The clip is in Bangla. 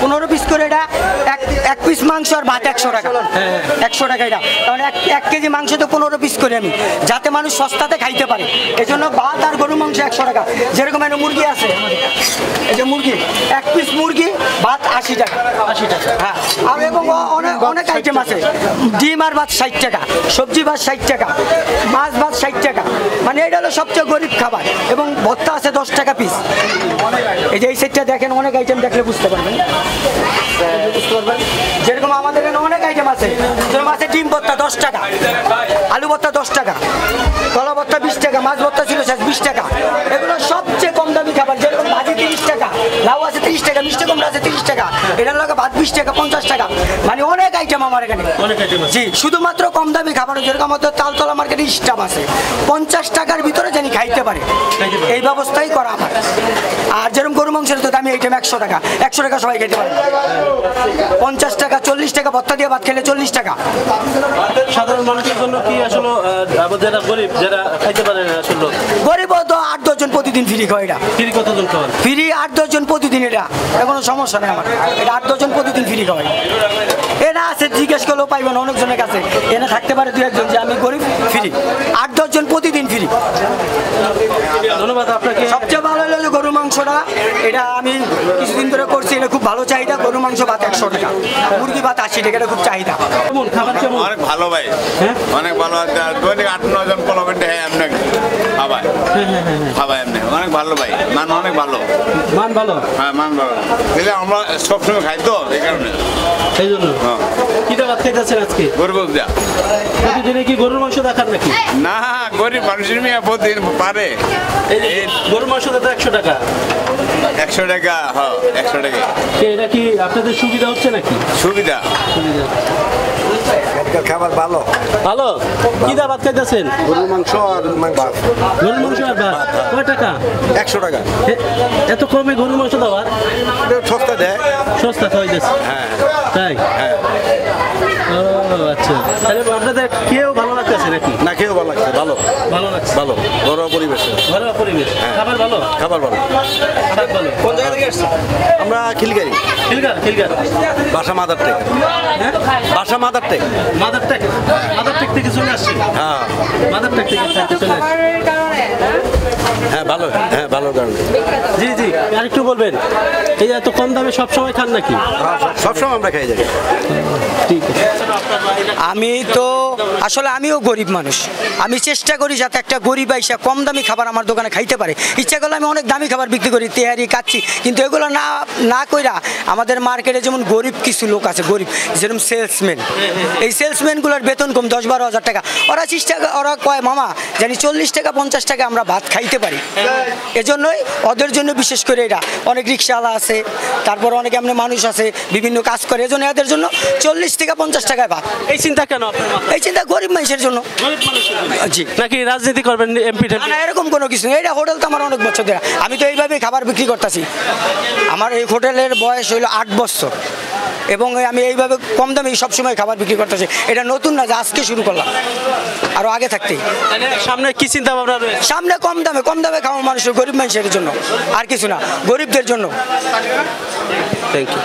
15 পিস করে এটা এক পিস মাংস আর ভাত 100 টাকা। 100 টাকা এটা, কারণ 1 কেজি মাংস তো 15 পিস করে আমি, যাতে মানুষ সস্তাতে খাইতে পারে। এই জন্য ভাত আর গরুর মাংস 100 টাকা। যেরকম একটা মুরগি আছে, এই যে মুরগি, 1 পিস মুরগি ভাত 80 টাকা। 80 টাকা, হ্যাঁ। আর এবং অনেক আইটেম আছে। ডিম আর ভাত 60 টাকা, সবজি ভাত 60 টাকা, মাছ ভাত 60 টাকা। মানে এটা হলো সবচেয়ে গরিব খাবার। এবং ভর্তা আছে 10 টাকা পিস। এই যে এই সেটটা দেখেন, অনেক আইটেম দেখলে বুঝতে পারবেন। যেরকম আমাদের এখানে অনেক আইটেম আছে। যেরকম আছে ডিম ভর্তা 10 টাকা, আলু ভর্তা 10 টাকা, কলা ভর্তা 20 টাকা, মাছ ভর্তা ছিল 20 টাকা। এগুলো সবচেয়ে কম দামি খাবার। যেরকম ভাজি 30 টাকা, লাউ আছে 30 টাকা, মিষ্টি কুমড়া আছে 30 টাকা, এটার লগে ভাত 20 টাকা, 50 টাকা। মানে অনেক আইটেম আমার এখানে, জি। শুধুমাত্র কম দামি খাবার। যেরকম আমাদের তালতলা মার্কেটে স্টাফ আছে, 50 টাকার ভিতরে জানি খাইতে পারে, এই ব্যবস্থাই করা আমার। আর যেরকম গরু মাংসের তো দামি আইটেম 100 টাকা, 100 টাকা সবাই খেতে পারে। 50 টাকা, 40 টাকা ভর্তা দিয়ে ভাত খেলে 40 টাকা। সাধারণ মানুষের জন্য কি আসলে যারা গরিব, যারা খাইতে পারে না, আসলে গরিব তো 8-10 জন প্রতিদিন ফ্রি খায়। এটা ফ্রি কতজন খাওয়ান? ফ্রি 8-10 জন প্রতিদিন। এটা কোনো সমস্যা নেই আমার। এটা 8-10 জন প্রতিদিন ফ্রি খাওয়াই। এটা আছে, জিজ্ঞেস করলেও পাইবেন অনেকজনের কাছে। এনে থাকতে পারে 2-1 জন যে আমি গরিব, ফ্রি। 8-10 জন প্রতিদিন ফ্রি। ধন্যবাদ আপনাকে। সবচেয়ে ভালো হলো যে গরু মাংসটা, এটা আমি কিছুদিন ধরে করছি। এটা খুব ভালো চাহিদা। গরু মাংস ভাত 100 টাকা, মুরগি ভাত 80 টাকা। এটা খুব চাহিদা। কেমন খাবার? কেমন? অনেক ভালো ভাই, হ্যাঁ অনেক ভালো। 8-9 জন পলবেন্টে এমনি খাবাই খাবাই এমনি অনেক ভালো ভাই। মান অনেক ভালো, মান ভালো। হ্যাঁ মান ভালো। দিলে আমরা সবসময় খাই তো, এই কারণে। এই জন্য কি ভাত খাইতেছেন আজকে? গরু দেয়া প্রতিদিনে কি গরুর মাংস দেখান নাকি? না, গরিব মানুষের মেয়ে প্রতিদিন পারে। গরুর মাংস তো 100 টাকা। 100 টাকা, হ্যাঁ 100 টাকা। এটা কি আপনাদের সুবিধা হচ্ছে নাকি? সুবিধা। খাবার ভালো ভালো। কি দা ভাত খাইতেছেন? গরুর মাংস আর ভাত। গরুর মাংস আর ভাত কয় টাকা? 100 টাকা। এত কমে গরুর মাংস দেওয়ার? সস্তা দেয়। সস্তা খাওয়াইতেছে। হ্যাঁ তাই? হ্যাঁ। ও আচ্ছা, তাহলে আপনাদের খেয়েও ভালো লাগতেছে নাকি? না, খেয়েও ভালো লাগছে। ভালো ভালো লাগছে। ভালো ঘরোয়া পরিবেশে। ঘরোয়া পরিবেশ। খাবার ভালো। খাবার ভালো। খাবার ভালো। কোন জায়গা থেকে আসছে? আমরা খিলগাড়ি। খিলগার। বাসা মাদারটেক। বাসা মাদারটেক। মাদারটেক থেকে চলে আসছে। হ্যাঁ মাদারটেক থেকে চলে আসছে। হ্যাঁ ভালো। হ্যাঁ ভালো কারণে। জি আর একটু বলবেন, এই এত কম দামে সব সময় খান নাকি? সবসময় আমরা খাই যাই। ঠিক আছে। আমি তো আসলে আমিও গরিব মানুষ। আমি চেষ্টা করি যাতে একটা গরিব আইসা কম দামি খাবার আমার দোকানে খাইতে পারে। ইচ্ছা করলে আমি অনেক দামি খাবার বিক্রি করি, তেহারি কাচ্ছি। কিন্তু এগুলো না কইরা আমাদের মার্কেটে যেমন গরিব কিছু লোক আছে, গরিব যেরকম সেলসম্যান, এই সেলসম্যানগুলোর বেতন কম 10-12 হাজার টাকা। ওরা কয় মামা জানি 40 টাকা 50 টাকা আমরা ভাত খাইতে পারি। এজন্যই ওদের জন্য বিশেষ করে এটা। অনেক রিক্সাওয়ালা আছে, তারপর অনেক এমনি মানুষ আছে বিভিন্ন কাজ করে, এজন্য এদের জন্য 40 থেকে 50 টাকায় ভাত। এই চিন্তা কেন আপনার মাথায়? এই চিন্তা গরিব মানুষের জন্য। গরিব মানুষের জন্য? জি। নাকি রাজনীতি করবেন এমপি? না, এরকম কোনো কিছু নেই। এটা হোটেল তো আমার অনেক বছর ধরে, আমি তো এইভাবেই খাবার বিক্রি করতেছি। আমার এই হোটেলের বয়স হইল 8 বছর এবং আমি এইভাবে কম দামে সবসময় খাবার বিক্রি করতেছি। এটা নতুন না যে আজকে শুরু করলাম, আরও আগে থাকতেই। সামনে কি চিন্তা ভাবনা রয়েছে? সামনে কম দামে খাওয়া মানুষের, গরিব মানুষের জন্য, আর কিছু না, গরিবদের জন্য। Thank you.